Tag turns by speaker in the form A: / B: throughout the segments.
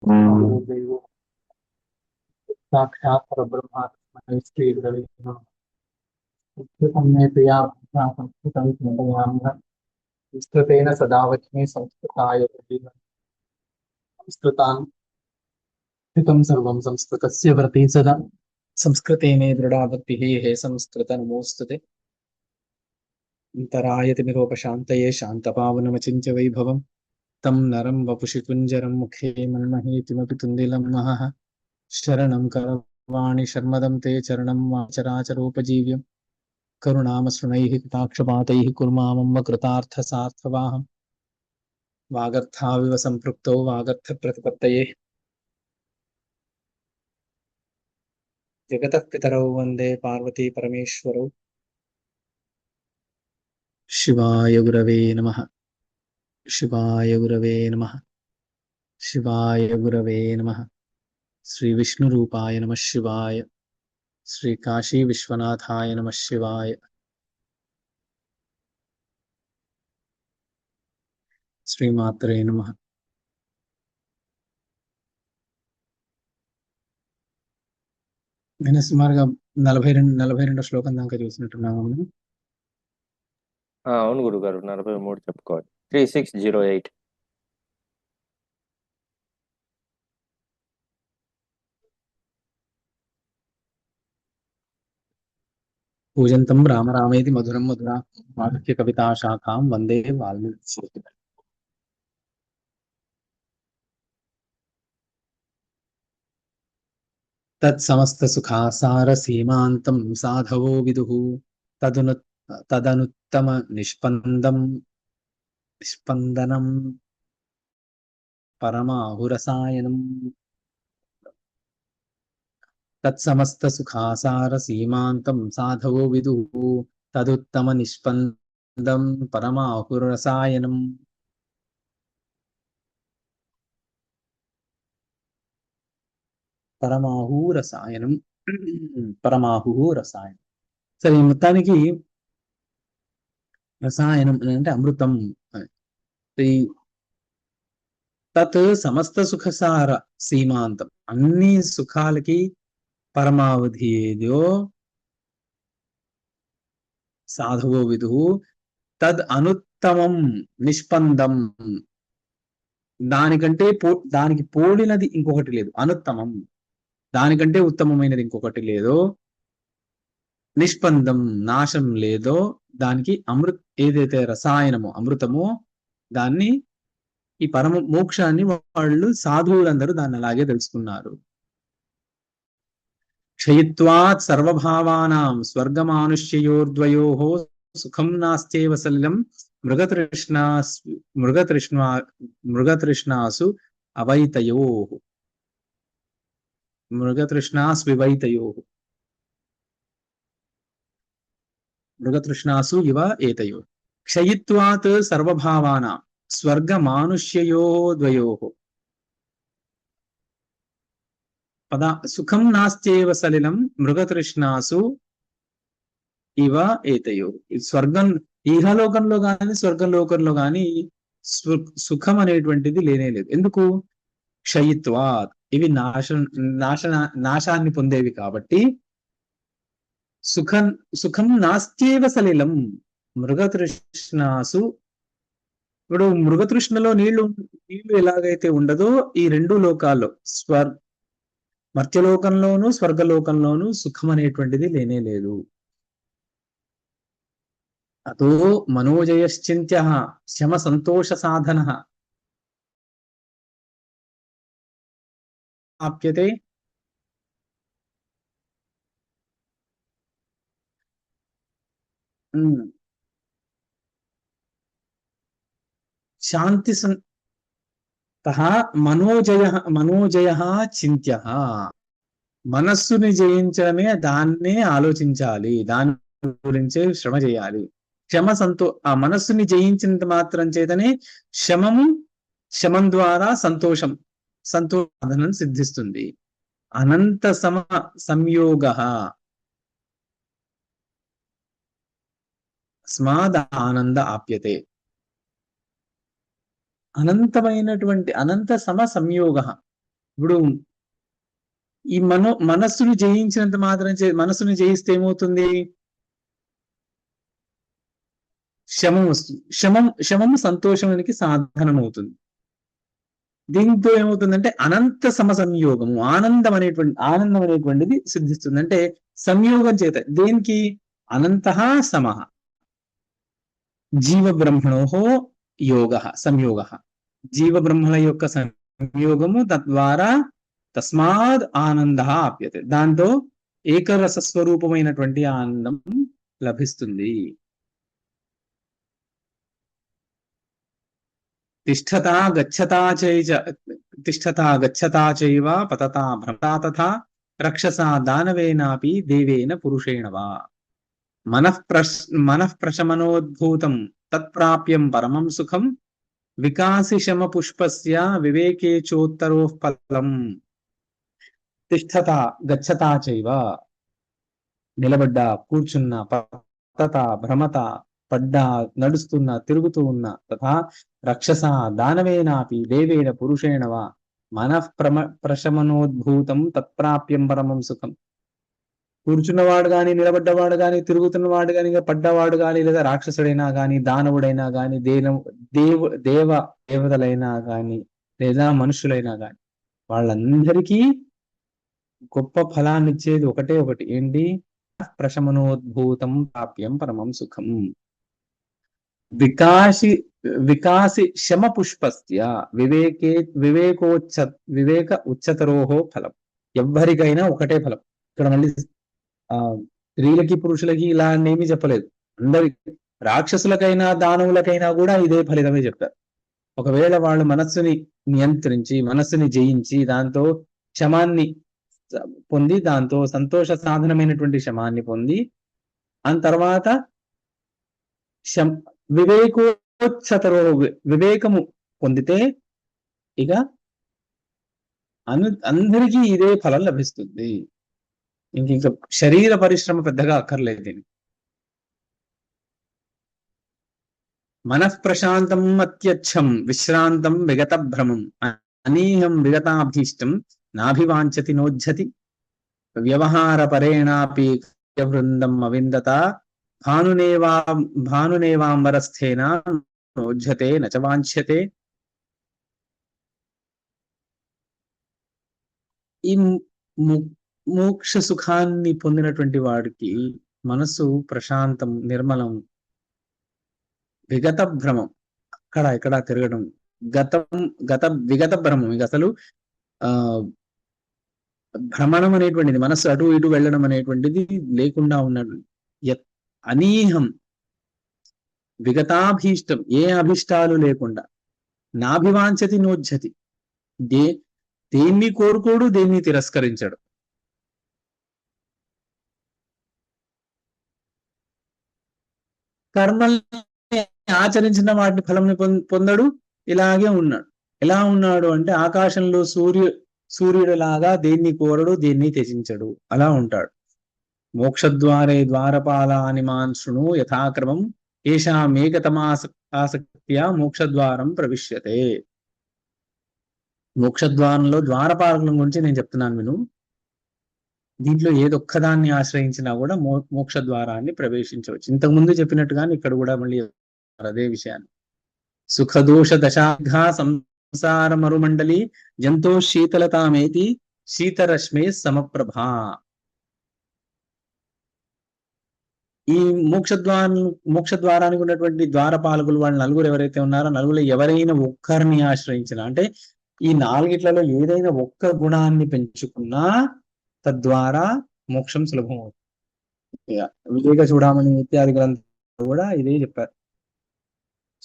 A: देवो साक्षात् परब्रह्म तस्मै श्री गुरवे नमः। संस्कृतं मे प्रिया भाषा संस्कृतं चिन्तयामः संस्कृतेन सदा वच्मि संस्कृताय प्रतीयते संस्कृतान् हितं सर्वं संस्कृतस्य व्रते सदा संस्कृते मे दृढा भक्तिः हे संस्कृत नमोऽस्तुते अन्तरायतिमिरोपशान्तये शान्तपावनमचिन्त्य वैभवम् तं नरं वपुषि कुञ्जरं मुखे मन्महे किमपि तुन्दिलं महः शरणं करवाणि शर्मदं ते चरणं वाचराचरोपजीव्यम् करुणामसृणैः कटाक्षपातैः कुर्मामम्ब कृतार्थसार्थवाहम् वागर्थाविव सम्पृक्तौ वागर्थप्रतिपत्तये जगतः पितरौ वन्दे पार्वती परमेश्वरौ शिवाय गुरवे नमः शिवाय गुरवे नमः शिवाय गुरवे नमः श्री विष्णुरूपाय नमः शिवाय श्री काशी विश्वनाथाय नमः शिवाय श्रीमात्रे नमः నేను సుమారుగా 42 శ్లోకం దాకా చూసినట్టున్నాము.
B: అవును గురుగారు 43 చెప్పుకోవాలి. 3608
A: పూజంతం రామ రామేతి మధురం మధురా మాధుర్య కవితా శాఖాం వందే వాల్మీకి. తత్సమస్త సుఖాసార సీమాంతం సాధవో విదుః తదనుత్తమ నిష్పందనం పరమాహురసాయనం. తత్సమస్త సుఖాసార సీమాంతం సాధవో విదుః తదుత్తమ నిష్పందం పరమాహురసాయనం. పరమాహురసాయనం పరమాహురసాయనం. సరే, మొత్తానికి రసాయనం అంటే అమృతం. తత్ సమస్త సుఖసార సీమాంతం, అన్ని సుఖాలకి పరమావధి ఏదో సాధవో విదుః తద్ అనుత్తమం నిష్పందం, దానికి పోలినది ఇంకొకటి లేదు. అనుత్తమం, దానికంటే ఉత్తమమైనది ఇంకొకటి లేదు. నిష్పందం, నాశం లేదో దానికి ఏదైతే రసాయనమో అమృతమో దాన్ని, ఈ పరమ మోక్షాన్ని వాళ్ళు సాధువులందరూ దాన్ని అలాగే తెలుసుకున్నారు. క్షయిత్వాత్ సర్వభావానాం స్వర్గమానుష్యయోర్ద్వయోః సుఖం నాస్త్యేవ సలిలం మృగతృష్ణాసు అవైతయోః మృగతృష్ణాసు ఇవ ఏతయోః. క్షయిత్వాత్ సర్వభావానాం స్వర్గమానుష్యయోర్ద్వయోః సుఖం నాస్త్యేవ సలిలం మృగతృష్ణాసు ఇవ ఏతయోః. స్వర్గం, ఈహలోకంలో గాని స్వర్గలోకంలో గాని సుఖం అనేటువంటిది లేనే లేదు. ఎందుకు? క్షయిత్వాత్, ఇవి నాశాన్ని పొందేవి కాబట్టి. సుఖం నాస్త్యేవ సలిలం మృగతృష్ణాసు, ఇప్పుడు మృగతృష్ణలో నీళ్లు ఎలాగైతే ఉండదో ఈ రెండు లోకాల్లో మర్త్యలోకంలోను స్వర్గలోకంలోను సుఖం అనేటువంటిది లేనే లేదు. అతో మనోజయశ్చింత్యః శమ సంతోష సాధనః ఆప్యతే. శాంతి మనోజయ చింత్యః, మనస్సుని జయించడమే, దాన్నే ఆలోచించాలి, దాని గురించే శ్రమ చేయాలి. ఆ మనస్సుని జయించినంత మాత్రం చేతనే శమం ద్వారా సంతోషం సిద్ధిస్తుంది. అనంత సంయోగ స్మాద్ ఆనంద ఆప్యతే. అనంతమైనటువంటి అనంత సంయోగ,
C: ఇప్పుడు ఈ మనస్సును జయించినంత మాత్రం మనస్సును జయిస్తే ఏమవుతుంది? శమం వస్తుంది. శమము సంతోషానికి సాధనం అవుతుంది. దీంతో ఏమవుతుందంటే అనంత సంయోగము, ఆనందం అనేటువంటిది సిద్ధిస్తుంది. అంటే సంయోగం చేత దేనికి? అనంతః సమః జీవ బ్రహ్మణోహో యోగ సంయోగ, జీవ బ్రహ్మల యొక్క సంయోగము, తద్వారా తస్మాద్ ఆనంద ఆప్యతే, దాంతో ఏకరస స్వరూపమైనటువంటి ఆనందం లభిస్తుంది. తిష్టతా గచ్చతా చైవ పతతా భ్రమతా తథా రక్షసా దానవేనాపి దేవేన పురుషేణ వా మనఃప్రశమనోద్భూతం తత్ప్రాప్యం పరమం సుఖం వికాసిషమ పుష్పస్య వివేకే చోత్తరోః ఫలం. తిష్టత గచ్చతా చైవ, నిలబడ్డా, కూర్చున్నా, పతత భ్రమత, పడ్డా, నడుస్తున్నా, తిరుగుతూ ఉన్నా, తథా రక్షస దానవేనాపి దేవేన పురుషేణ వా ప్రశమనోద్భూతం తత్ప్రాప్యం పరమం సుఖం. కూర్చున్నవాడు గాని, నిలబడ్డవాడు గాని, తిరుగుతున్నవాడు గాని, పడ్డవాడు గాని, లేదా రాక్షసుడైనా గాని, దానవుడైనా గాని, దేవతలైనా గాని, లేదా మనుషులైనా గాని, వాళ్ళందరికీ గొప్ప ఫలాన్ని ఇచ్చేది ఒకటే ఒకటి. ఏంటి? ప్రశమనోద్భూతం ప్రాప్యం పరమం సుఖం. వికాసి శమ పుష్పస్య వివేక ఉచ్చతరోహో ఫలం. ఎవ్వరికైనా ఒకటే ఫలం. ఇక్కడ మళ్ళీ స్త్రీలకి పురుషులకి ఇలా ఏమీ చెప్పలేదు. అందరి రాక్షసులకైనా దానవులకైనా కూడా ఇదే ఫలితమే చెప్తారు. ఒకవేళ వాళ్ళు మనస్సుని నియంత్రించి, మనస్సుని జయించి, దాంతో క్షమాన్ని పొంది, దాంతో సంతోష సాధనమైనటువంటి క్షమాన్ని పొంది, ఆ తర్వాత వివేకోచ్చతరో వివేకము పొందితే ఇక అందరికీ ఇదే ఫలం లభిస్తుంది. ఇంకా శరీర పరిశ్రమ పెద్దగా అక్కర్లేదు దీనికి. మనఃప్రశాంతం అత్యచ్చం విశ్రాంతం విగత భ్రమం అనీహం విగతాభీష్టం నాభివాంఛతి నోజ్జతి వ్యవహార పరేణాపి వృందం అవిందత భానునేవాంబరస్థేన నోజ్జతే నచ వాంఛ్యతే. ఈ మోక్ష సుఖాన్ని పొందినటువంటి వాడికి మనసు ప్రశాంతం, నిర్మలం, విగత భ్రమం, అక్కడ ఇక్కడ తిరగడం, విగత భ్రమం, ఇక అసలు భ్రమణం అనేటువంటిది, మనస్సు అటు ఇటు వెళ్ళడం అనేటువంటిది లేకుండా ఉన్నాడు. అనీహం విగతాభీష్టం, ఏ అభిష్టాలు లేకుండా, నాభివాంఛతి నోజ్జతి, దేన్ని కోరుకోడు, దేన్ని తిరస్కరించాడు. కర్మల్ని ఆచరించిన వాటిని ఫలంని పొందడు. ఇలాగే ఉన్నాడు. ఎలా ఉన్నాడు అంటే ఆకాశంలో సూర్యుడిలాగా దేన్ని కోరడు, దేన్ని త్యజించడు, అలా ఉంటాడు. మోక్షద్వారే ద్వారపాలాని మాన్ శృణు యథాక్రమం ఏషామేకతమాసక్త్యా మోక్షద్వారం ప్రవిశ్యతే. మోక్షద్వారంలో ద్వారపాలకుల గురించి నేను చెప్తున్నాను విను. దీంట్లో ఏదొక్కదాన్ని ఆశ్రయించినా కూడా మోక్ష ద్వారాన్ని ప్రవేశించవచ్చు. ఇంతకుముందు చెప్పినట్టుగానే ఇక్కడ కూడా మళ్ళీ అదే విషయాన్ని. సుఖదోష దశాఘ సంసార మరుమండలి జంతో శీతలతామేతి శీతరశ్మే సమప్రభా. ఈ మోక్షద్వారానికి ఉన్నటువంటి ద్వారపాలకులు, వాళ్ళు నలుగురు ఎవరైతే ఉన్నారో, నలుగురు ఎవరైనా ఒక్కరిని ఆశ్రయించిన, అంటే ఈ నాలుగిట్లలో ఏదైనా ఒక్క గుణాన్ని పెంచుకున్నా తద్వారా మోక్షం సులభం అవుతుంది. వివేక చూడమని ఇత్యాది గ్రంథాలు కూడా ఇదే చెప్పారు.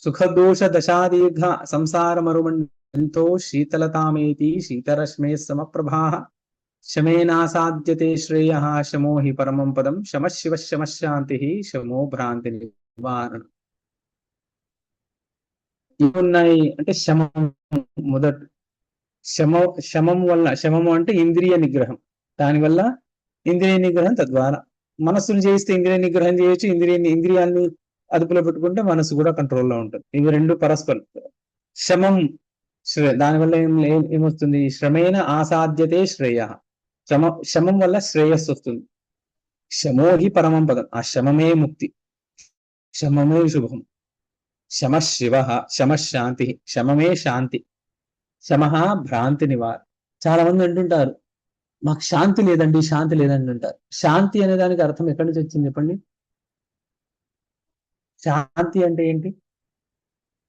C: సుఖదోష దశాదీర్ఘ సంసార మరుమండలితో శీతలతామేతి శీతరశ్మే సమప్రభా శమేనాసాధ్యతే శ్రేయ శమో హి పరమం పదం శమశివ శమశాంతి శమో భ్రాంతి నివారణం. ఇవున్నాయి అంటే శమం మొదటి శమము వల్ల, శమము అంటే ఇంద్రియ నిగ్రహం, దానివల్ల ఇంద్రియ నిగ్రహం, తద్వారా మనస్సును చేయిస్తే ఇంద్రియ నిగ్రహం చేయొచ్చు. ఇంద్రియాన్ని అదుపులో పెట్టుకుంటే మనసు కూడా కంట్రోల్లో ఉంటుంది. ఇవి రెండు పరస్పరం. శమం దానివల్ల ఏమొస్తుంది? శ్రమేణ ఆసాధ్యతే శ్రేయ. శమం వల్ల శ్రేయస్సు వస్తుంది. శమో హి పరమం పదం. ఆ శమమే ముక్తి, శమమే శుభం. శమ శివ, శమ శాంతి. శమమే శాంతి. శమ భ్రాంతి నివార. చాలా మంది అంటుంటారు మాకు శాంతి లేదండి, శాంతి లేదండి అంటారు. శాంతి అనే దానికి అర్థం ఎక్కడి నుంచి వచ్చింది చెప్పండి? శాంతి అంటే ఏంటి?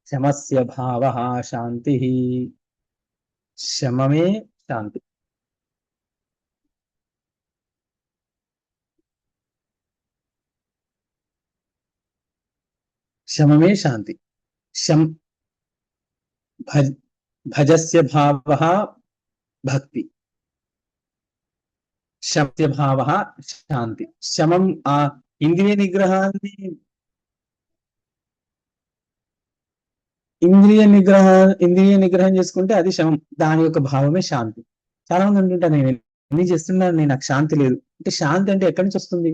C: శమస్య భావ శాంతి. శమమే శాంతి. శమమే శాంతి. శం భజస్య భావ భక్తి. శమస్య భావ శాంతి. శమం ఆ ఇంద్రియ నిగ్రహాన్ని ఇంద్రియ నిగ్రహం చేసుకుంటే అది శమం. దాని యొక్క భావమే శాంతి. చాలా మంది అంటుంటారు నేను ఎన్ని చేస్తున్నాను, నేను నాకు శాంతి లేదు అంటే. శాంతి అంటే ఎక్కడి నుంచి వస్తుంది?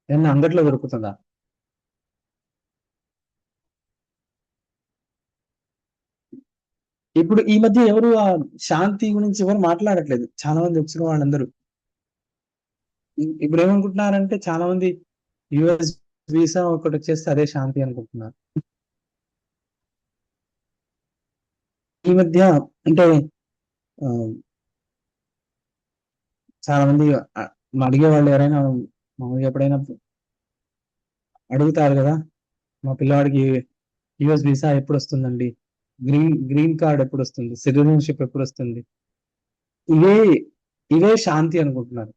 C: ఏమన్నా అంగట్లో దొరుకుతుందా? ఇప్పుడు ఈ మధ్య ఎవరు ఆ శాంతి గురించి ఎవరు మాట్లాడట్లేదు. చాలా మంది వచ్చిన వాళ్ళందరూ ఇప్పుడు ఏమనుకుంటున్నారంటే, చాలా మంది యుఎస్ వీసా ఒకటి వచ్చేస్తే అదే శాంతి అనుకుంటున్నారు ఈ మధ్య. అంటే చాలా మంది అడిగే వాళ్ళు ఎవరైనా మామూలుగా ఎప్పుడైనా అడుగుతారు కదా, మా పిల్లవాడికి యుఎస్ వీసా ఎప్పుడు వస్తుందండి, గ్రీన్ కార్డ్ ఎప్పుడు వస్తుంది, సిటిజన్షిప్ ఎప్పుడు వస్తుంది, ఇవే శాంతి అనుకుంటున్నారు.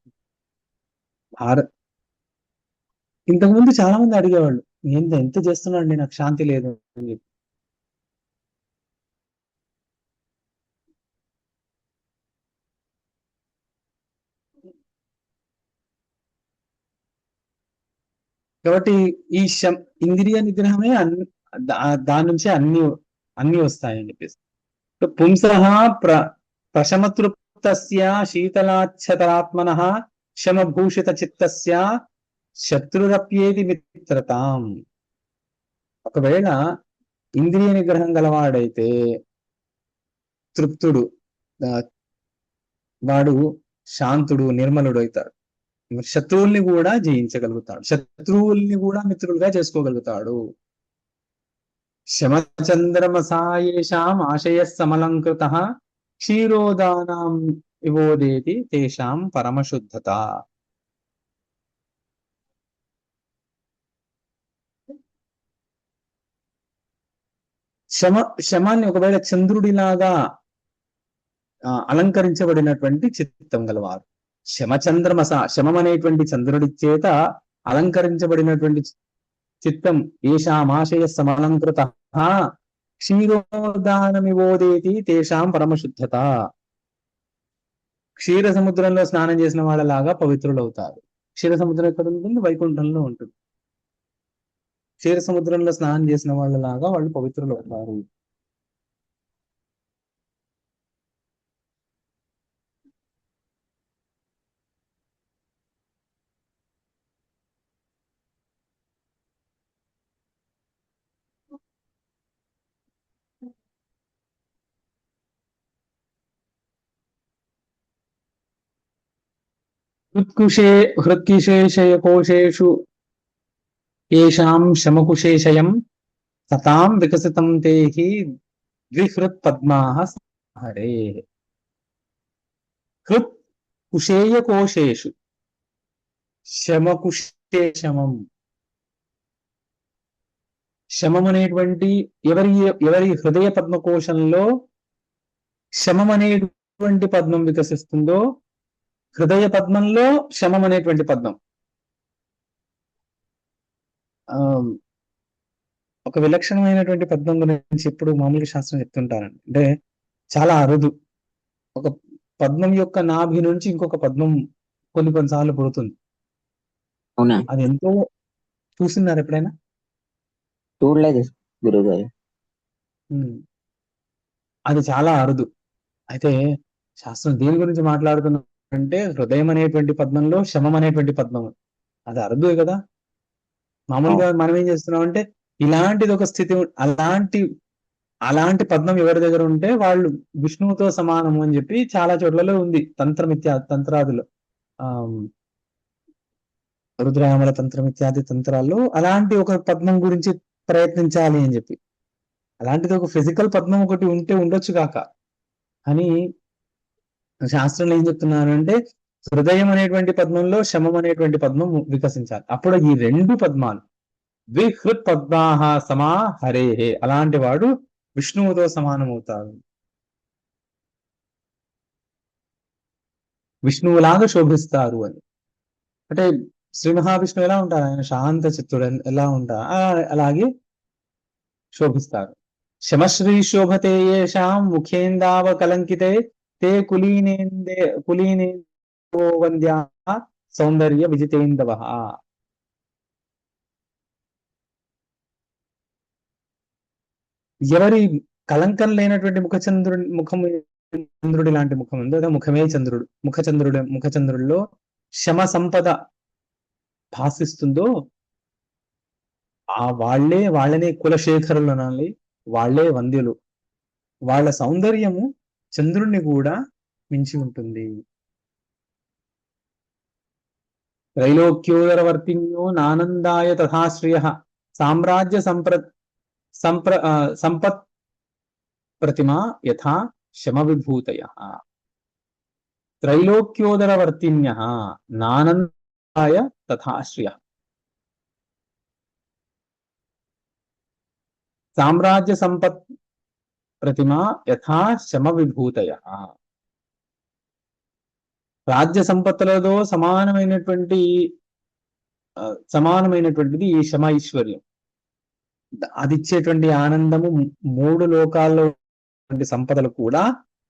C: ఇంతకుముందు చాలా మంది అడిగేవాళ్ళు ఎంత చేస్తున్నాండి నాకు శాంతి లేదు అని చెప్పి. కాబట్టి ఈ ఇంద్రియ నిగ్రహమే దాని నుంచే అన్ని వస్తాయని చెప్పేసి. పుంసః ప్రశమతృప్తస్య శీతలాచ్ఛతరాత్మనః శమభూషిత చిత్తస్య శత్రురప్యేది మిత్రతాం. ఒకవేళ ఇంద్రియ నిగ్రహం గలవాడైతే తృప్తుడు, వాడు శాంతుడు, నిర్మలుడు అవుతాడు. శత్రువుల్ని కూడా జయించగలుగుతాడు, శత్రువుల్ని కూడా మిత్రులుగా చేసుకోగలుగుతాడు. శమచంద్రమసాయేషాం ఆశయ సమలంకృత క్షీరోదానాం వివోదేతి తేషాం పరమశుద్ధత. శమాన్ని ఒకవేళ చంద్రుడిలాగా అలంకరించబడినటువంటి చిత్తం గలవారు. శమం అనేటువంటి చంద్రుడి చేత అలంకరించబడినటువంటి చిత్తం. ఏషామాశయ సమలంకృత క్షీరోదానమివోదేతి తేషాం పరమశుద్ధత. క్షీర సముద్రంలో స్నానం చేసిన వాళ్ళలాగా పవిత్రులు అవుతారు. క్షీర సముద్రం ఎక్కడ ఉంటుంది? వైకుంఠంలో ఉంటుంది. క్షీర సముద్రంలో స్నానం చేసిన వాళ్ళలాగా వాళ్ళు పవిత్రులు అవుతారు. హృత్కుశేషయకోశేషు ఏషాం శమకుశేషయం సతాం వికసితం తేహి ద్విహృత్ పద్మాః హరే. హృత్ కుశేయకోశేషు శమకుశేషమం. శమం అనేటువంటి ఎవరి హృదయ పద్మకోశంలో శమం అనేటువంటి పద్మం వికసిస్తుందో, హృదయ పద్మంలో శమం అనేటువంటి పద్మం. ఒక విలక్షణమైనటువంటి పద్మం గురించి ఎప్పుడు మామూలు శాస్త్రం చెప్తుంటారండి. అంటే చాలా అరుదు. ఒక పద్మం యొక్క నాభి నుంచి ఇంకొక పద్మం కొన్నిసార్లు పుడుతుంది.
D: అవునా?
C: అది ఎంతో చూస్తున్నారు ఎప్పుడైనా?
D: చూడలేదు గురువు గారు.
C: అది చాలా అరుదు. అయితే శాస్త్రం దేని గురించి మాట్లాడుతుందంటే, హృదయం అనేటువంటి పద్మంలో శమం అనేటువంటి పద్మం. అది అరుదు కదా. మామూలుగా మనం ఏం చేస్తున్నాం అంటే, ఇలాంటిది ఒక స్థితి, అలాంటి పద్మం ఎవరి దగ్గర ఉంటే వాళ్ళు విష్ణువుతో సమానము అని చెప్పి చాలా చోట్లలో ఉంది. తంత్రాదులు ఆ రుద్రయామల తంత్రం ఇత్యాది తంత్రాల్లో అలాంటి ఒక పద్మం గురించి ప్రయత్నించాలి అని చెప్పి. అలాంటిది ఒక ఫిజికల్ పద్మం ఒకటి ఉంటే ఉండొచ్చు కాక, అని శాస్త్రంలో ఏం చెప్తున్నారు అంటే హృదయం అనేటువంటి పద్మంలో శమం అనేటువంటి పద్మం వికసించాలి. అప్పుడు ఈ రెండు పద్మాలు విహృత్ పద్మాహ సమా హరేహే, అలాంటి వాడు విష్ణువుతో సమానమవుతాడు, విష్ణువులాగా శోభిస్తారు అని. అంటే శ్రీ మహావిష్ణువు ఎలా ఉంటారు, ఆయన శాంత చిత్తుడు ఎలా ఉంటారు, అలాగే శోభిస్తారు. శమశ్రీ శోభతే యేషాం ముఖేందావ కలంకితే తే కులీనేందో వంద్యా సౌందర్య విజితేందవ. ఎవరి కలంకం లేనటువంటి చంద్రుడి లాంటి ముఖం ఉందో అదే ముఖమే చంద్రుడు, ముఖచంద్రుడిలో శమ సంపద భాసిస్తుందో వాళ్ళనే కులశేఖరులు అనాలి, వాళ్లే వంద్యులు. వాళ్ళ సౌందర్యము చంద్రుణ్ణి కూడా మించి ఉంటుంది. త్రైలోక్యోదరవర్తిన్యో నానందాయ తథాశ్రయ సామ్రాజ్య సంపత్ ప్రతిమా యథా శమ విభూతయ. త్రైలోక్యోదరవర్తిన్య నానందాయ తథాశ్రయ సామ్రాజ్య సంపత్ ప్రతిమా యథా శమ విభూతయ. రాజ్య సంపత్తులతో సమానమైనటువంటిది ఈ శమ ఐశ్వర్యం. అది ఇచ్చేటువంటి ఆనందము మూడు లోకాల్లో సంపదలు కూడా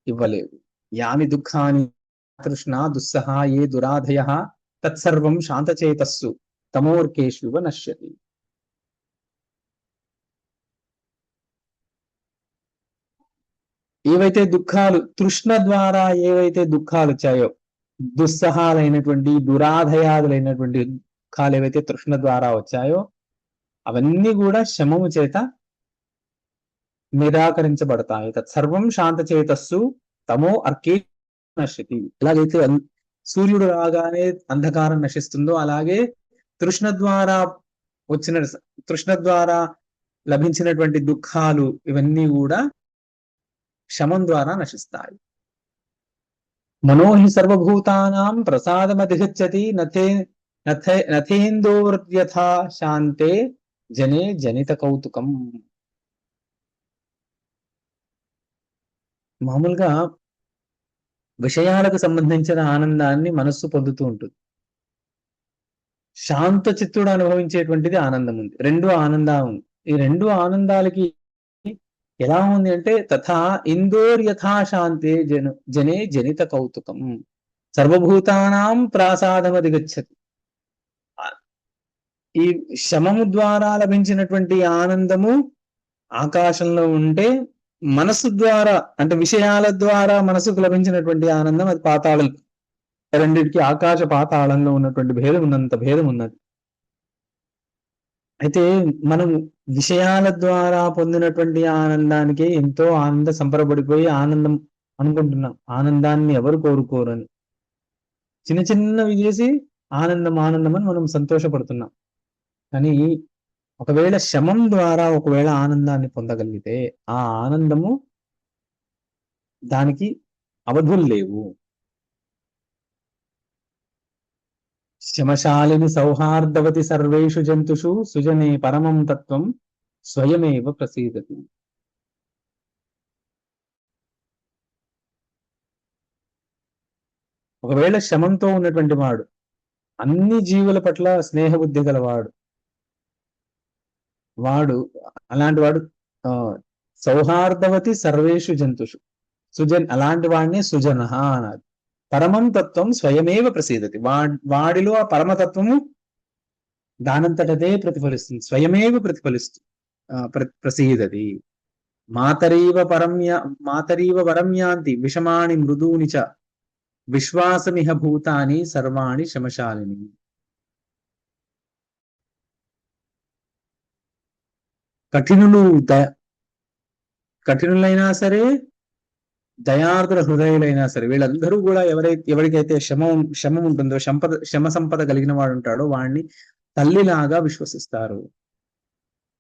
C: ఇవ్వలేవు. యాని దుఃఖాని తృష్ణ దుస్సహ ఏ దురాధయ తత్సర్వం శాంతచేతస్సు తమోర్కేషు నశ్యతి. ఏవైతే దుఃఖాలు తృష్ణ ద్వారా ఏవైతే దుఃఖాలు వచ్చాయో, దుస్సహాలైనటువంటి దురాధయాదులైనటువంటి దుఃఖాలు ఏవైతే తృష్ణ ద్వారా వచ్చాయో అవన్నీ కూడా శమము చేత నిరాకరించబడతాయి. తత్సర్వం శాంతచేతస్సు తమో అర్కే నశ్యతి. ఎలాగైతే సూర్యుడు రాగానే అంధకారం నశిస్తుందో అలాగే తృష్ణ ద్వారా లభించినటువంటి దుఃఖాలు ఇవన్నీ కూడా శమం ద్వారా నశిస్తాయి. మనోహి సర్వభూతానాం ప్రసాదమధిగచ్చతి నథేందోర్యథా శాంతే జనే జనిత కౌతుకం. మామూలుగా విషయాలకు సంబంధించిన ఆనందాన్ని మనస్సు పొందుతూ ఉంటుంది. శాంత చిత్తుడు అనుభవించేటువంటిది ఆనందం ఉంది. రెండు ఆనందం ఉంది. ఈ రెండు ఆనందాలకి ఎలా ఉంది అంటే తథా ఇందోర్ యథా శాంతే జనే జనిత కౌతుకం సర్వభూతానాం ప్రాసాదమధిగచ్చతి. ఈ శమము ద్వారా లభించినటువంటి ఆనందము ఆకాశంలో ఉంటే, మనసు ద్వారా అంటే విషయాల ద్వారా మనసుకు లభించినటువంటి ఆనందం అది పాతాళం. రెండింటికి ఆకాశ పాతాళంలో ఉన్నటువంటి భేదం ఉన్నంత భేదం ఉన్నది. అయితే మనం విషయాల ద్వారా పొందినటువంటి ఆనందానికి ఎంతో సంబరపడిపోయి ఆనందం అనుకుంటున్నాం. ఆనందాన్ని ఎవరు కోరుకోరని చిన్న చిన్నవి చేసి ఆనందం అని మనం సంతోషపడుతున్నాం. కానీ ఒకవేళ శమం ద్వారా ఒకవేళ ఆనందాన్ని పొందగలిగితే ఆ ఆనందము దానికి అవధులు లేవు. శమశాలిని సౌహార్దవతి సర్వేషు జంతుషు సుజనే పరమం తత్వం స్వయమేవ ప్రసీదతి. ఒకవేళ శమంతో ఉన్నటువంటి వాడు అన్ని జీవుల పట్ల స్నేహబుద్ధి గలవాడు, అలాంటి వాడు సౌహార్దవతి సర్వేషు జంతుషు అలాంటి వాడిని సుజన అన్నారు. పరమం తత్వం స్వయమేవ ప్రసీదతి. వాడిలో ఆ పరమతత్వము దానంతటదే ప్రతిఫలిస్తుంది, స్వయమేవ ప్రసీదతి. మాతరీవ వరమ్యాంతి విషమాణి మృదూని చ విశ్వాసమిహ భూతాని సర్వాణి శమశాలిని. కఠినులైనా సరే, దయార్ద్ర హృదయులైనా సరే, వీళ్ళందరూ కూడా ఎవరికైతే శమం ఉంటుందో, శమ సంపద కలిగిన వాడు ఉంటాడో వాడిని తల్లిలాగా విశ్వసిస్తారు.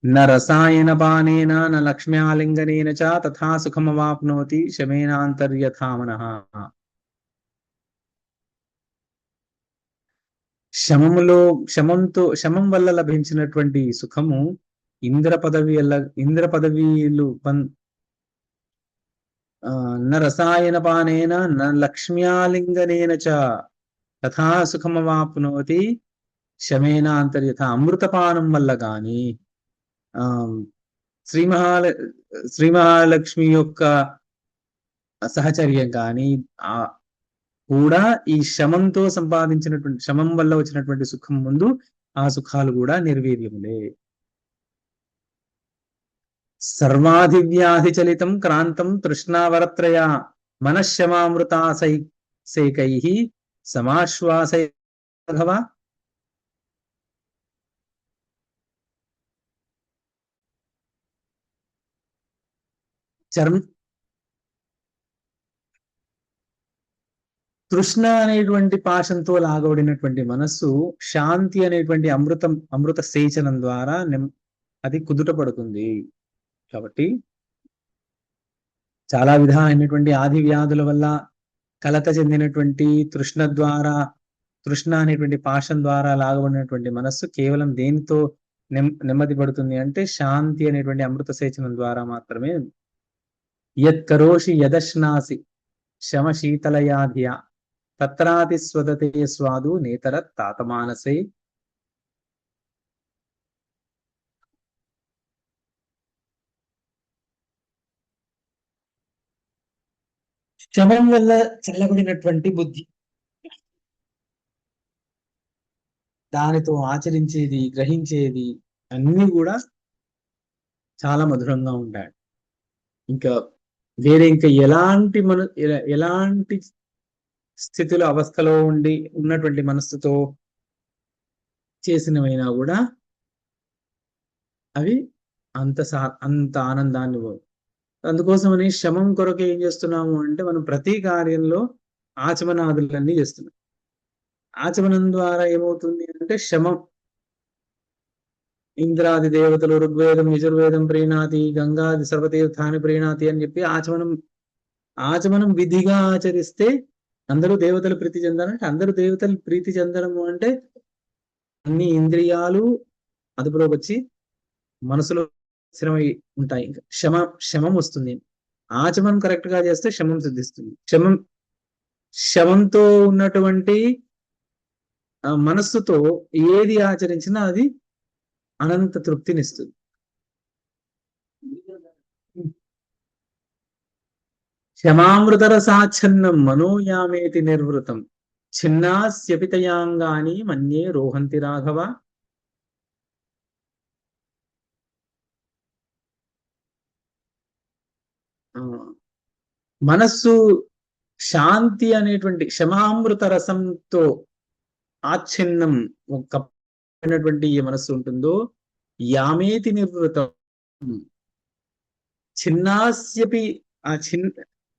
C: న రసాయన పానేన న లక్ష్మ్యాలింగనేన చ తథా సుఖమవాప్నోతి శమేనాంతర్యథామనః. శమం వల్ల లభించినటువంటి సుఖము ఇంద్ర పదవీలు న రసాయన పానేన న లక్ష్మ్యాలింగనేన చ తథా సుఖమవాప్నోతి శమేన అంతర్యథ. అమృతపానం వల్ల గాని శ్రీ మహాలక్ష్మి యొక్క సహచర్యం కానీ కూడా ఈ శమంతో సంపాదించినటువంటి, శమం వల్ల వచ్చినటువంటి సుఖం ముందు ఆ సుఖాలు కూడా నిర్వీర్యములే. సర్వాధివ్యాధి చలితం క్రాంతం తృష్ణావరత్రయ మనశ్శమామృతాసైకైః సమాశ్వాసయ రాఘవ. తృష్ణ అనేటువంటి పాశంతో లాగబడినటువంటి మనస్సు శాంతి అనేటువంటి అమృత సేచనం ద్వారా అది కుదుట పడుతుంది. కాబట్టి చాలా విధాలైనటువంటి ఆది వ్యాధుల వల్ల కలత చెందినటువంటి తృష్ణ అనేటువంటి పాశం ద్వారా లాగబడినటువంటి మనస్సు కేవలం దేనితో నెమ్మది పడుతుంది అంటే శాంతి అనేటువంటి అమృత సేచనం ద్వారా మాత్రమే. యత్కరోషి యదశ్నాసి శమ శీతలయాధియ తత్రాతి స్వదతే స్వాదు నేతర తాతమానసే. శమం వల్ల చల్లబడినటువంటి బుద్ధి, దానితో ఆచరించేది, గ్రహించేది అన్ని కూడా చాలా మధురంగా ఉంటాయి. ఇంకా ఎలాంటి స్థితిలో అవస్థలో ఉన్నటువంటి మనస్సుతో చేసినవైనా కూడా అవి అంత ఆనందాన్ని. అందుకోసమని శమం కొరకు ఏం చేస్తున్నాము అంటే మనం ప్రతి కార్యంలో ఆచమనాదులన్నీ చేస్తున్నాం. ఆచమనం ద్వారా ఏమవుతుంది అంటే శమం, ఇంద్రాది దేవతలు ఋగ్వేదం యజుర్వేదం ప్రీణాతి, గంగాది సర్వతీర్థాన్ని ప్రీణాతి అని చెప్పి ఆచమనం విధిగా ఆచరిస్తే అందరూ దేవతలు ప్రీతి చెందాలంటే, అందరూ దేవతలు ప్రీతి చెందడము అంటే అన్ని ఇంద్రియాలు అదుపులోకి వచ్చి మనసులో స్థిరమై ఉంటాయి. ఇంకా శమం వస్తుంది. ఆచమనం కరెక్ట్ గా చేస్తే శమం సిద్ధిస్తుంది. శమంతో ఉన్నటువంటి మనస్సుతో ఏది ఆచరించినా అది అనంత తృప్తినిస్తుంది. క్షమామృతరసాచ్ఛన్నం మనోయామేతి నిర్వృతం ఛిన్నాస్యపితయాంగాని మన్యే రోహంతి రాఘవ. మనస్సు శాంతి అనేటువంటి క్షమామృత రసంతో ఆచ్ఛిన్నం కప్పినటువంటి ఏ మనస్సు ఉంటుందో యామేతి నిర్వృతం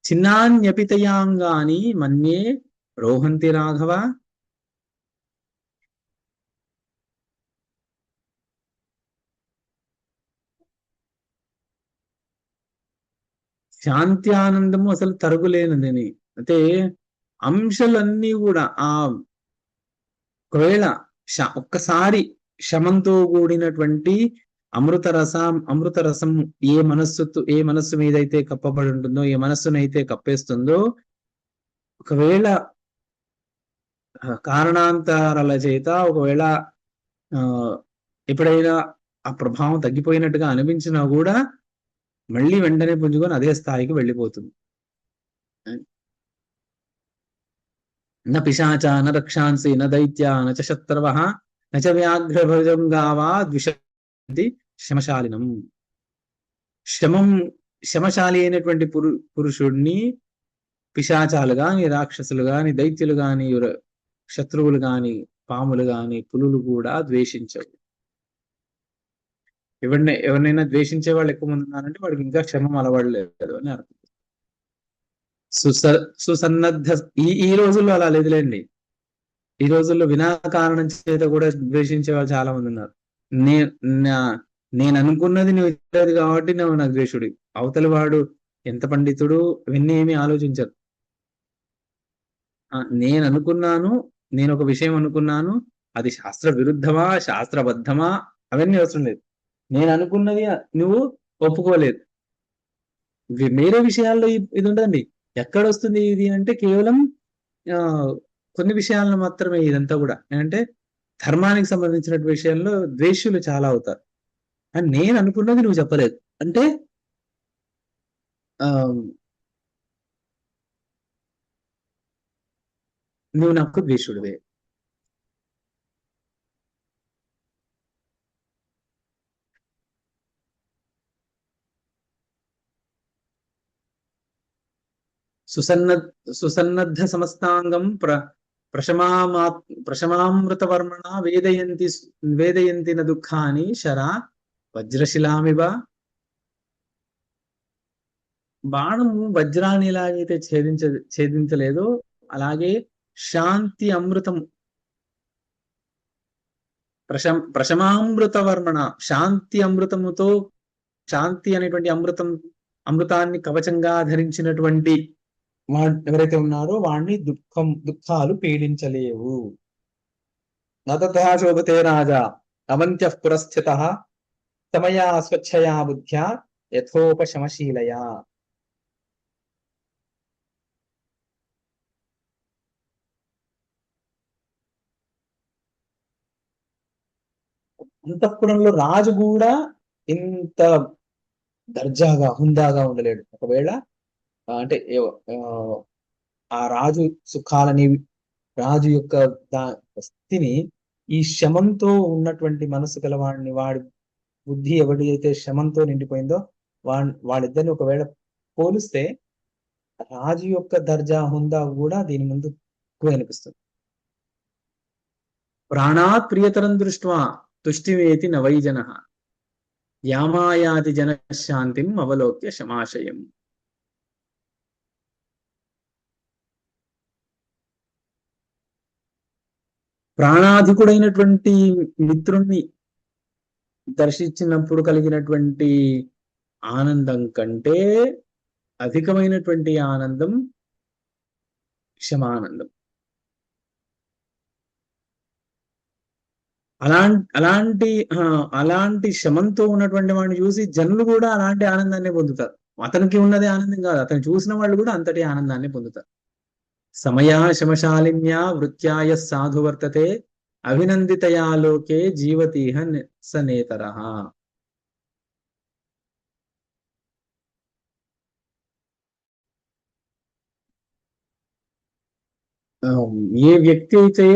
C: చిన్నాన్యపితయాంగాని మన్యే రోహంతి రాఘవ. శాంతి ఆనందము అసలు తరుగులేనిదని. అంటే అంశాలన్నీ కూడా ఒకవేళ ఒక్కసారి శమంతో కూడినటువంటి అమృత రసం ఏ మనస్సు మీద అయితే కప్పబడి ఉంటుందో, ఏ మనస్సునైతే కప్పేస్తుందో, ఒకవేళ కారణాంతరాల చేత ఒకవేళ ఎప్పుడైనా ఆ ప్రభావం తగ్గిపోయినట్టుగా అనిపించినా కూడా మళ్ళీ వెంటనే పుంజుకొని అదే స్థాయికి వెళ్ళిపోతుంది. న పిశాచ న రక్షాంసి న దైత్య నచ శత్రవః నచ వ్యాఘ్రభుజంగావా ద్విషంతి శమశాలినం. శమశాలి అయినటువంటి పురుషుడిని పిశాచాలు గాని, రాక్షసులు గాని, దైత్యులు గాని, శత్రువులు గాని, పాములు గాని, పులులు కూడా ద్వేషించవు. ఎవరినైనా ద్వేషించే వాళ్ళు ఎక్కువ మంది ఉన్నారంటే వాడికి ఇంకా క్షమం అలవాడలేదు అని అర్థం. సుసన్నద్ధ ఈ రోజుల్లో అలా లేదులేండి. ఈ రోజుల్లో వినాకారణం చేత కూడా ద్వేషించే వాళ్ళు చాలా మంది ఉన్నారు. నేను అనుకున్నది నువ్వు ఇవ్వలేదు కాబట్టి నువ్వు నాకు ద్వేషుడి. అవతలి వాడు ఎంత పండితుడు ఇవన్నీ ఏమీ ఆలోచించరు. నేను ఒక విషయం అనుకున్నాను, అది శాస్త్ర విరుద్ధమా శాస్త్రబద్ధమా అవన్నీ అవసరం లేదు. నేను అనుకున్నది నువ్వు ఒప్పుకోలేదు. వేరే విషయాల్లో ఇది ఉండదండి. ఎక్కడ వస్తుంది ఇది అంటే కేవలం కొన్ని విషయాలను మాత్రమే ఇదంతా కూడా. అంటే ధర్మానికి సంబంధించిన విషయంలో ద్వేషులు చాలా అవుతారు. అని నేను అనుకున్నది నువ్వు చెప్పలేదు అంటే నువ్వు నాకు ద్వేషుడివే. సుసన్నద్ధ సమస్తాంగం ప్రశమామృతవర్మణ వేదయంతి న దుఃఖాని శరా వజ్రశిలామివ. బాణము వజ్రాన్ని ఎలాగైతే ఛేదించలేదో అలాగే శాంతి అమృతం ప్రశమామృతవర్మణ శాంతి అమృతముతో, శాంతి అనేటువంటి అమృతాన్ని కవచంగా ధరించినటువంటి ఎవరైతే ఉన్నారో వాడిని దుఃఖాలు పీడించలేవు. నతథా శోభతే రాజా అవంత్య పురస్థిత సమయా స్వచ్ఛయా బుద్ధ్యా యథోపశమశీలయా. అంతఃపురంలో రాజు కూడా ఇంత దర్జాగా హుందాగా ఉండలేడు. ఒకవేళ అంటే ఆ రాజు సుఖాలని, రాజు యొక్క స్థితిని ఈ శమంతో ఉన్నటువంటి మనసు గలవాడిని, వాడి బుద్ధి ఎవడైతే శమంతో నిండిపోయిందో వాళ్ళిద్దరిని ఒకవేళ పోలిస్తే రాజు యొక్క దర్జా హుందా కూడా దీని ముందు ఎక్కువ అనిపిస్తుంది. ప్రాణాత్ ప్రియతరం దృష్ట్వా తుష్టివేతి నవైజన యామాయాతి జనశాంతిం అవలోక్య శమాశయం. ప్రాణాధికుడైనటువంటి మిత్రుణ్ణి దర్శించినప్పుడు కలిగినటువంటి ఆనందం కంటే అధికమైనటువంటి ఆనందం క్షమానందం. అలాంటి శమంతో ఉన్నటువంటి వాడిని చూసి జనులు కూడా అలాంటి ఆనందాన్ని పొందుతారు. అతనికి ఉన్నదే ఆనందం కాదు, అతను చూసిన వాళ్ళు కూడా అంతటి ఆనందాన్ని పొందుతారు. సమయా శమశాలిన్యా వృత్యాయ సాధు వర్తతే అభినందితయా లోకే జీవతీహ సనేతరః. ఏ వ్యక్తి అయితే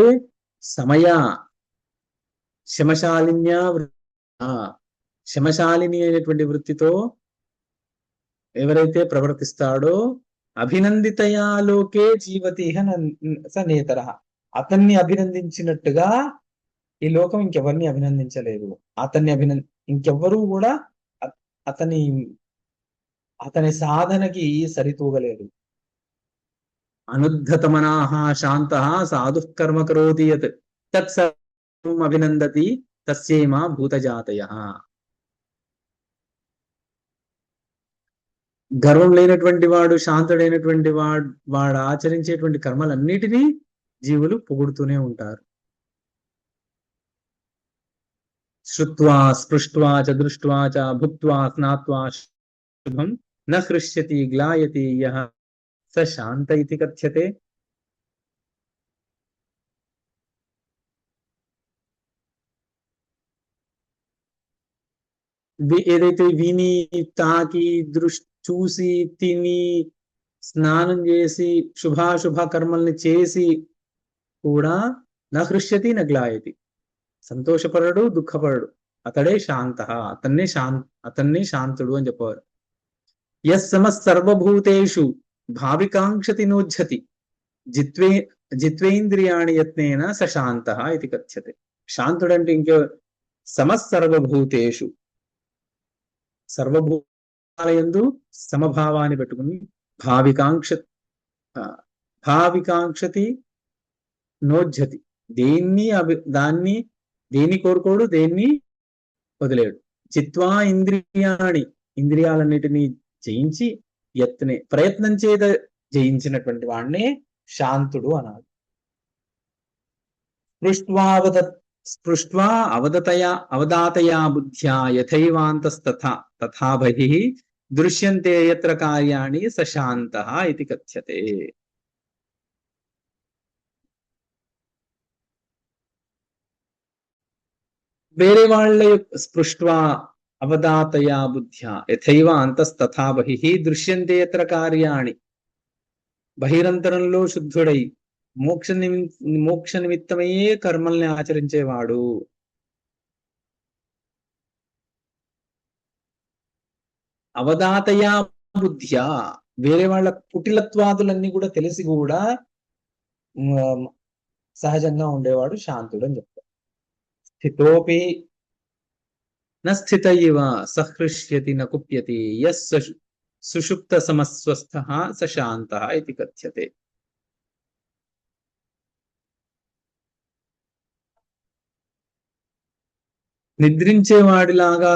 C: శమశాలిని అయినటువంటి వృత్తితో ఎవరైతే ప్రవర్తిస్తాడో అభినందితయా లోకే జీవతీహ సనేతరః, అతన్ని అభినందించినట్టుగా ఈ లోకం ఇంకెవరిని అభినందించలేదు. ఇంకెవ్వరూ కూడా అతని సాధనకి సరితూగలేదు. అనుద్ధతమనాః శాంతః సాధుః కర్మ కరోతి యత్ తత్సర్వం అభినందతి తస్యేమా భూతజాతయః. గర్వం లేనటువంటి వాడు, శాంతుడైనటువంటి వాడు ఆచరించేటువంటి కర్మలన్నిటినీ జీవులు పొగుడుతూనే ఉంటారు. శ్రుత్వా స్పృష్ట్వా చ దృష్ట్వా చ భుక్త్వా స్నాత్వా శుభం న హృష్యతి గ్లాయతి యః స శాంత ఇతి కథ్యతే. ఏదైతే విని, తాకి, చూసి, తిని, స్నానం చేసి, శుభాశుభ కర్మల్ని చేసి కూడా నా హృష్యతి నగ్లాయతి, సంతోషపడడు, దుఃఖపడడు, అతడే శాంత, అతన్నే శాంతుడు అని చెప్పారు. సర్వభూతేషు భావికాంక్షతి నోజ్జతి జిత్వేంద్రియాణి యత్నేన స శాంత ఇది కథ్యతే. శాంతుడంటే ఇంకో సర్వభూతేషు, సర్వభూతాలయందు సమభావాన్ని పెట్టుకుని భావికాంక్ష భావికాంక్షతి నోజ్జతి, దాన్ని దేన్ని కోరుకోడు, దేన్ని వదిలేడు. చిత్వా ఇంద్రియాణి, ఇంద్రియాలన్నిటినీ జయించి ప్రయత్నం చేత జయించినటువంటి వాడినే శాంతుడు అనాలి. స్పృష్ట్వా అవదాతయా బుద్ధ్యా యథైవాంతస్తథా తథా బహిః దృశ్యంతే యత్ర కార్యాణి స శాంతః ఇతి కథ్యతే. వేరే వాళ్ళ స్పృష్ట్వా అవదాతయా బుద్ధ్యా యథైవ అంతస్తథా బహిః దృశ్యంతే యత్ర కార్యాణి, బహిరంతరంలో శుద్ధుడై మోక్ష నిమిత్తమయ్యే కర్మల్ని ఆచరించేవాడు. అవదాతయా బుద్ధ్యా, వేరే వాళ్ళ కుటిలత్వాదులన్నీ కూడా తెలిసి కూడా సహజంగా ఉండేవాడు శాంతుడు అని చెప్తారు. స్థితోపి న స్థిత ఇవ సహృష్యతి న కుప్యతి యస్ సుషుప్త సమస్వస్థః స శాంతః ఇతి కథ్యతే. నిద్రించేవాడిలాగా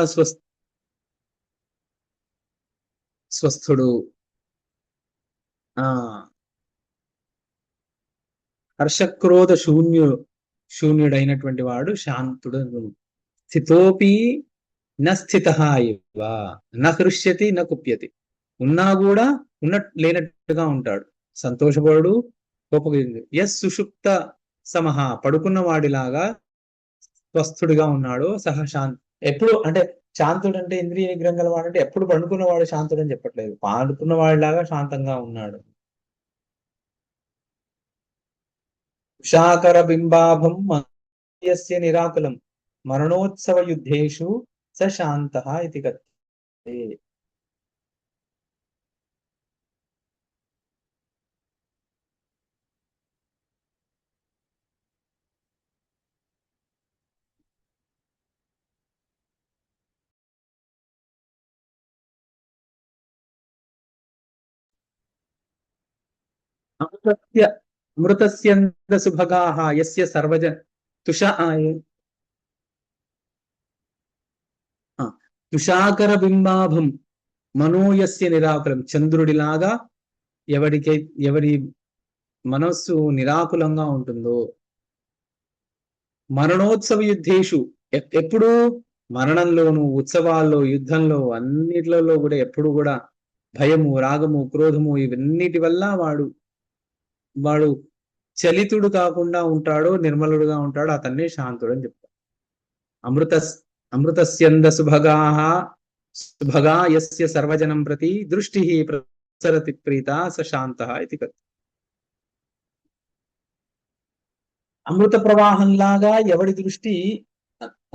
C: స్వస్థుడు, హర్షక్రోధ శూన్యుడైనటువంటి వాడు శాంతుడు. స్థితోపి న స్థితః ఇవ న హృష్యతి న కుప్యతి, ఉన్నా కూడా లేనట్టుగా ఉంటాడు, సంతోషపడు, కోపగింది. యస్ సుషుప్త సమహ, పడుకున్న వాడిలాగా స్వస్థుడిగా ఉన్నాడు. శాంతి ఎప్పుడు అంటే శాంతుడు అంటే ఇంద్రియ నిగ్రహం గలవాడు అంటే ఎప్పుడు పండుకున్నవాడు శాంతుడు అని చెప్పట్లేదు, పాడుకున్న వాడిలాగా శాంతంగా ఉన్నాడు. ఉషాకర బింబాభం యస్య నిరాకులం మరణోత్సవ యుద్ధేషు స శాంతః ఇతి కథ్యతే. అమృతస్యంద సుభగాః యస్య సర్వజ తుషాకర బింబాభం మనోయస్య నిరాకులం, చంద్రుడిలాగా ఎవరి మనస్సు నిరాకులంగా ఉంటుందో. మరణోత్సవ యుద్ధేషు, ఎప్పుడు మరణంలోను, ఉత్సవాల్లో, యుద్ధంలో, అన్నిట్లలో కూడా ఎప్పుడు కూడా భయము, రాగము, క్రోధము ఇవన్నిటి వల్ల వాడు చలితుడు కాకుండా ఉంటాడో, నిర్మలుడుగా ఉంటాడో అతన్నే శాంతుడు అని చెప్తాడు. అమృతస్యంద సుభగా యస్య సర్వజనం ప్రతి దృష్టిః ప్రసరతి ప్రీతా స శాంతః ఇతి కథ్యతే. అమృత ప్రవాహంలాగా ఎవడి దృష్టి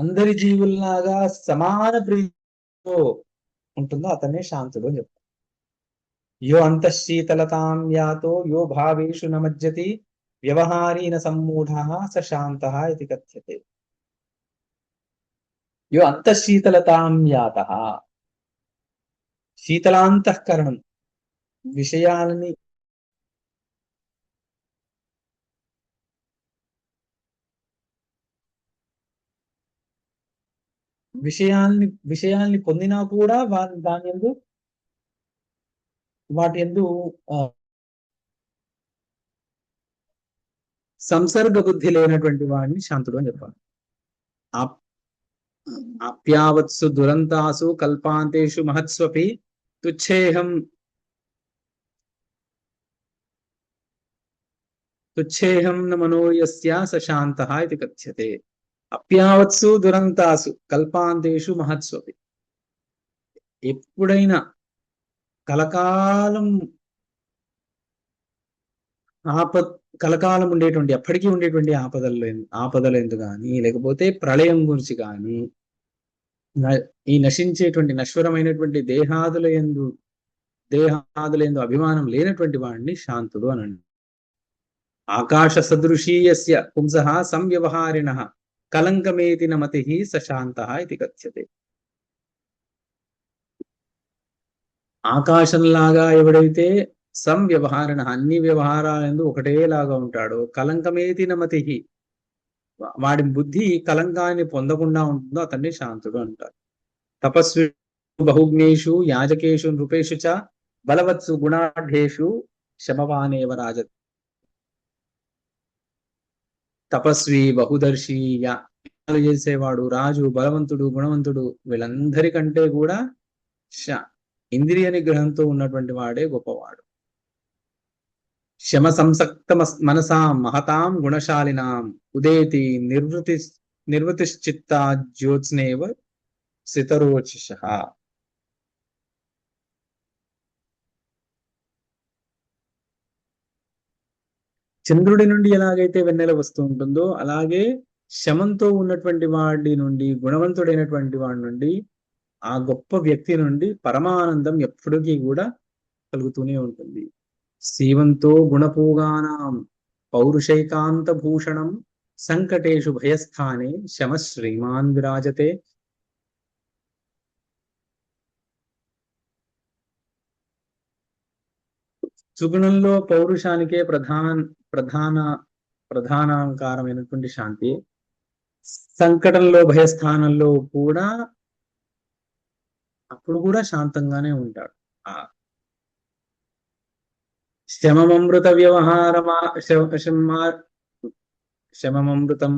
C: అందరి జీవుల్లాగా సమాన ప్రీతితో ఉంటుందో అతనే శాంతుడు అని చెప్తారు. యో అంతఃశీతలతాం యాతో యో భావేషు నమజ్జతి వ్యవహారీన సమ్మూఢః స శాంతః ఇతి కథ్యతే. యో అంతఃశీతలతాం యాతః, శీతలాంతఃకరణం, విషయాలని విషయాల్ని పొందినా కూడా వాటి యందు సంసర్గ బుద్ధి లేనటువంటి వాడిని శాంతుడు అని చెప్పాలి. ఆప్యావత్సు దురంతాసు కల్పాంతేషు మహత్స్వపి తుచ్ఛేహం న మనోయస్య స శాంతః ఇతి కథ్యతే. అప్యావత్సు దురంతాసు కల్పాంతేషు మహత్స్వపి, ఎప్పుడైనా కలకాలం ఉండేటువంటి, ఎప్పటికీ ఉండేటువంటి ఆపదలు ఎందుకు కానీ, లేకపోతే ప్రళయం గురించి కానీ, ఈ నశించేటువంటి నశ్వరమైనటువంటి దేహాదుల యందు అభిమానం లేనటువంటి వాడిని శాంతుడు అనండి. ఆకాశ సదృశీయస్య పుంసః సంవ్యవహారిణః కలంకమేతి న మతిః స శాంతః ఇతి కథ్యతే. ఆకాశంలాగా ఎవడైతే సంవ్యవహారణ అన్ని వ్యవహారాలందు ఒకటేలాగా ఉంటాడో, కలంకమేతి నమతిహి, వాడి బుద్ధి కలంకాన్ని పొందకుండా ఉంటుందో అతన్ని శాంతుడు అంటారు. తపస్వి బహుజ్ఞేషు యాజకేషు నృపేషు చ బలవత్సు గుణాఢ్యేషు శమవానేవ రాజత్. తపస్వి బహుదర్శి యాగాలు చేసేవాడు, రాజు, బలవంతుడు, గుణవంతుడు, వీళ్ళందరికంటే కూడా ఇంద్రియ నిగ్రహంతో ఉన్నటువంటి వాడే గొప్పవాడు. శమ సంసక్త మనసా మహతాం గుణశాలినాం ఉదేతి నిర్వృతిశ్చిత్తా జ్యోత్స్నేవ సితరోచిష. చంద్రుడి నుండి ఎలాగైతే వెన్నెల వస్తూ ఉంటుందో అలాగే శమంతో ఉన్నటువంటి వాడి నుండి, గుణవంతుడైనటువంటి వాడి నుండి, ఆ గొప్ప వ్యక్తి నుండి పరమానందం ఎప్పటికీ కూడా కలుగుతూనే ఉంటుంది. శీవంతో గుణపూగానాం పౌరుషైకాంత భూషణం సంకటేషు భయస్థానే శమ శ్రీమాన్ విరాజతే. సుగుణంలో పౌరుషానికే ప్రధానాంకారమైనటువంటి శాంతి. సంకటంలో భయస్థానంలో కూడా అప్పుడు కూడా శాంతంగానే ఉంటాడు. ఆ శమమృత వ్యవహారమా శమమృతం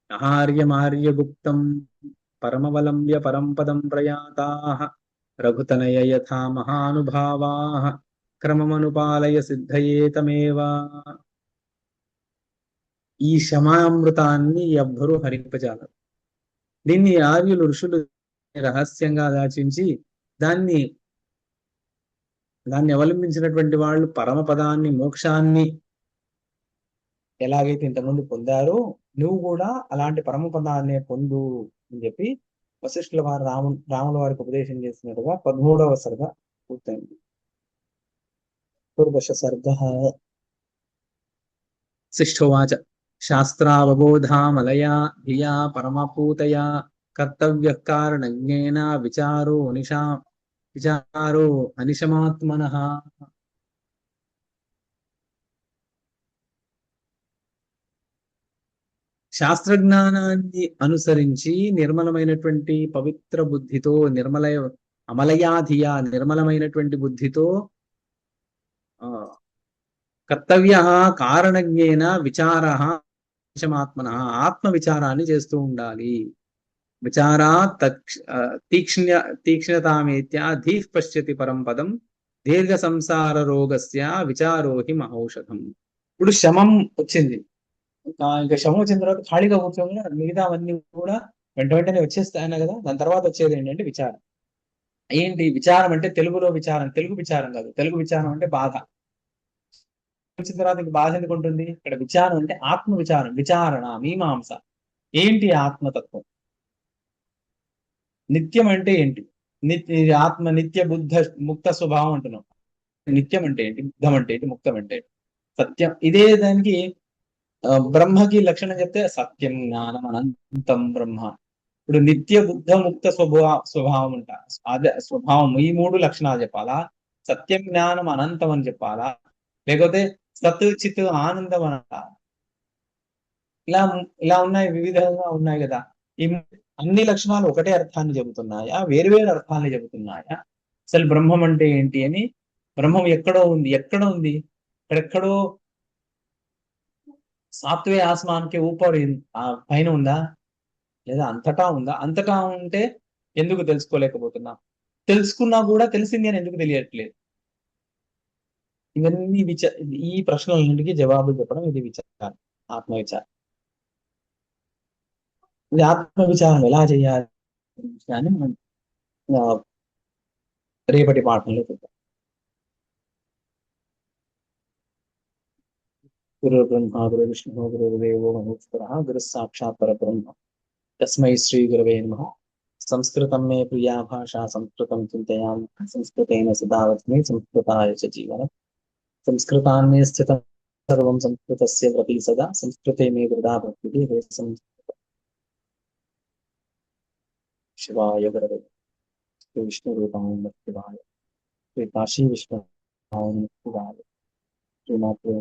C: ఆహార్యమార్యగుప్తం పరమవలంబ్య పరంపదం ప్రయాతాః రఘుతనయ యథా మహానుభావాః క్రమమనుపాలయ సిద్ధయే తమేవా. ఈ శమామృతాన్ని ఎవ్వరూ హరింపజాలరు. దీన్ని ఆర్యులు, ఋషులు రహస్యంగా దాచించి దాన్ని అవలంబించినటువంటి వాళ్ళు పరమపదాన్ని, మోక్షాన్ని ఎలాగైతే ఇంతకుముందు పొందారో నువ్వు కూడా అలాంటి పరమపదాన్ని పొందు అని చెప్పి వశిష్ఠుల వారు రాముల వారికి ఉపదేశం చేసినట్టుగా 13వ సర్గ పూర్తయింది. 14 సర్గ. శిష్ఠోవాచ శాస్త్రావబోధామలయా ధియా పరమపూతయా కర్తవ్య కారణజ్ఞేన విచారో అనిశమాత్మనః. శాస్త్రజ్ఞానాన్ని అనుసరించి నిర్మలమైనటువంటి పవిత్ర బుద్ధితో, అమలయాధియా నిర్మలమైనటువంటి బుద్ధితో కర్తవ్య కారణజ్ఞేన విచార నిశమాత్మన ఆత్మ విచారాన్ని చేస్తూ ఉండాలి. విచారా తీక్ష్ణతామేత్య ధీః పశ్యతి పరం పదం దీర్ఘ సంసార రోగస్య విచారోహి మహౌషధం. ఇప్పుడు శమం వచ్చింది, ఇంకా శమం వచ్చిన తర్వాత ఖాళీగా కూర్చోగా మిగతావన్నీ కూడా వెంటనే వచ్చేస్తాయన్న కదా. దాని తర్వాత వచ్చేది ఏంటంటే విచారం. ఏంటి విచారం అంటే? తెలుగులో విచారం, తెలుగు విచారం కాదు. తెలుగు విచారం అంటే బాధ. వచ్చిన తర్వాత ఇంక బాధ ఎందుకు ఉంటుంది? ఇక్కడ విచారం అంటే ఆత్మ విచారం, విచారణ, మీమాంస. ఏంటి ఆత్మతత్వం? నిత్యం అంటే ఏంటి? ఆత్మ నిత్య బుద్ధ ముక్త స్వభావం అంటున్నాం. నిత్యం అంటే ఏంటి? బుద్ధం అంటే ఏంటి? ముక్తం అంటే ఏంటి? సత్యం. ఇదే దానికి బ్రహ్మకి లక్షణం చెప్తే సత్యం, జ్ఞానం, అనంతం బ్రహ్మ. ఇప్పుడు నిత్య బుద్ధ ముక్త స్వభావం అంట. అదే స్వభావం. ఈ 3 లక్షణాలు చెప్పాలా? సత్యం, జ్ఞానం, అనంతం అని చెప్పాలా? లేకపోతే సత్ చిత్ ఆనందం అనంట? ఇలా ఉన్నాయి, వివిధంగా ఉన్నాయి కదా. ఈ అన్ని లక్షణాలు ఒకటే అర్థాన్ని చెబుతున్నాయా, వేరువేరు అర్థాన్ని చెబుతున్నాయా? అసలు బ్రహ్మం అంటే ఏంటి అని, బ్రహ్మం ఎక్కడో ఉంది, ఎక్కడ ఉంది? ఎక్కడెక్కడో సాత్వే ఆస్మాన్కి ఊపర్ పైన ఉందా, లేదా అంతటా ఉందా? అంతటా ఉంటే ఎందుకు తెలుసుకోలేకపోతున్నా? తెలుసుకున్నా కూడా తెలిసింది అని ఎందుకు తెలియట్లేదు? ఇవన్నీ ఈ ప్రశ్నలన్నింటికి జవాబులు చెప్పడం ఇది విచారం, ఆత్మవిచారం. ఇది ఆత్మవిచారం ఎలా చేయాలి అని మనం రేపటి పాఠంలో చూద్దాం. గురు బ్రహ్మ గురు విష్ణు గురుదేవో మహేశ్వరః గురు సాక్షాత్ పరబ్రహ్మ తస్మై శ్రీ గురవే నమః. సంస్కృతం మే ప్రియా భాషా సంస్కృతం చింతయామి సంస్కృతేన సదా వచ్మి సంస్కృతాయ చ జీవనం సంస్కృతాన్నే స్థితం సర్వం సంస్కృతస్య ప్రతి సదా సంస్కృతే మే వృథా భక్తిః హే సంస్కృత. శివాయ గురవే విష్ణు రూపాయ శివాయ. శ్రీ కాశీ విశ్వనాథుని గారు శ్రీమతి